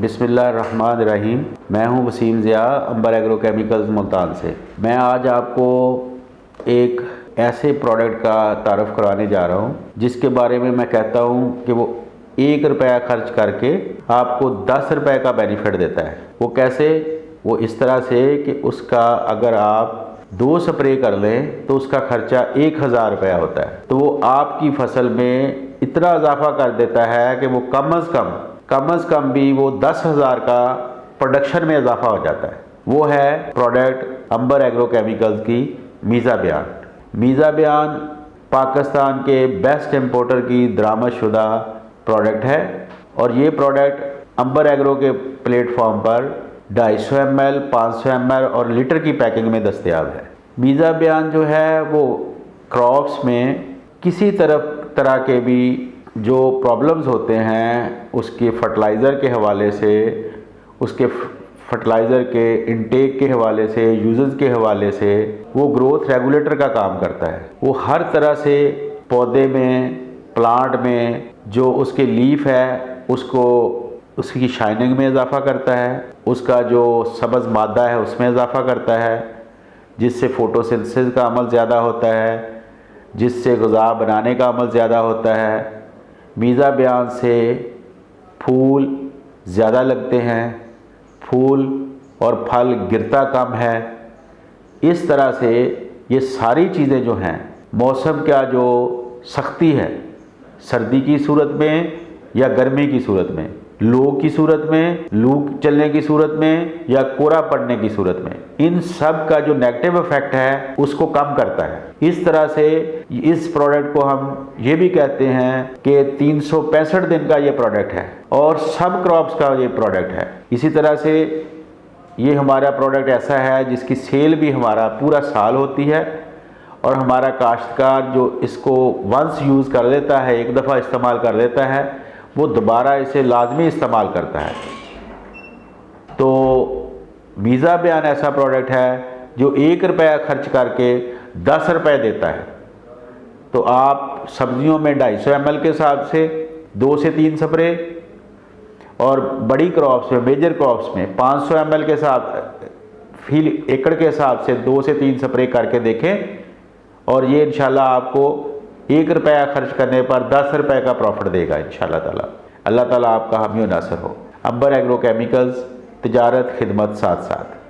बिस्मिल्लाहिर्रहमानिर्रहीम। मैं हूं वसीम ज़िया, अंबर एग्रो केमिकल्स मुल्तान से। मैं आज आपको एक ऐसे प्रोडक्ट का तारुफ कराने जा रहा हूं जिसके बारे में मैं कहता हूं कि वो 1 रुपया खर्च करके आपको 10 रुपये का बेनिफिट देता है। वो कैसे? वो इस तरह से कि उसका अगर आप 2 स्प्रे कर लें तो उसका खर्चा 1000 रुपया होता है। तो वो आपकी फसल में इतना इजाफा कर देता है कि वो कम अज़ कम भी वो 10,000 का प्रोडक्शन में इजाफा हो जाता है। वो है प्रोडक्ट अंबर एग्रो केमिकल्स की मीज़ाबियान। मीज़ाबियान पाकिस्तान के बेस्ट इंपोर्टर की दरामदशुदा प्रोडक्ट है और ये प्रोडक्ट अंबर एग्रो के प्लेटफॉर्म पर 250 ml, 500 ml और लीटर की पैकिंग में दस्तयाब है। मीज़ाबियान जो है वो क्रॉप्स में किसी तरह के भी जो प्रॉब्लम्स होते हैं उसके फर्टिलाइज़र के हवाले से, उसके फर्टिलाइज़र के इंटेक के हवाले से, यूजेस के हवाले से वो ग्रोथ रेगुलेटर का काम करता है। वो हर तरह से पौधे में, प्लांट में जो उसके लीफ है उसको उसकी शाइनिंग में इजाफा करता है, उसका जो सब्ज़ मादा है उसमें इजाफा करता है, जिससे फोटोसिंथेसिस का अमल ज़्यादा होता है, जिससे ग़िज़ा बनाने का अमल ज़्यादा होता है। मीज़ाबियान से फूल ज़्यादा लगते हैं, फूल और फल गिरता कम है। इस तरह से ये सारी चीज़ें जो हैं, मौसम का जो सख्ती है सर्दी की सूरत में या गर्मी की सूरत में, लू की सूरत में, लू चलने की सूरत में या कोहरा पड़ने की सूरत में, इन सब का जो नेगेटिव इफेक्ट है उसको कम करता है। इस तरह से इस प्रोडक्ट को हम ये भी कहते हैं कि 365 दिन का ये प्रोडक्ट है और सब क्रॉप्स का ये प्रोडक्ट है। इसी तरह से ये हमारा प्रोडक्ट ऐसा है जिसकी सेल भी हमारा पूरा साल होती है और हमारा काश्तकार जो इसको वंस यूज़ कर लेता है, एक दफ़ा इस्तेमाल कर लेता है, वो दोबारा इसे लाजमी इस्तेमाल करता है। तो मीज़ाबियान ऐसा प्रोडक्ट है जो 1 रुपया खर्च करके 10 रुपये देता है। तो आप सब्जियों में 250 ml के हिसाब से 2 से 3 स्प्रे और बड़ी क्रॉप्स में, मेजर क्रॉप्स में 500 ml के साथ फील एकड़ के हिसाब से 2 से 3 स्प्रे करके देखें और ये इंशाल्लाह आपको 1 रुपया खर्च करने पर 10 रुपये का प्रॉफिट देगा इंशाल्लाह ताला। अल्लाह ताला आपका हामी और नासर हो। अंबर एग्रो केमिकल्स, तिजारत खिदमत साथ साथ।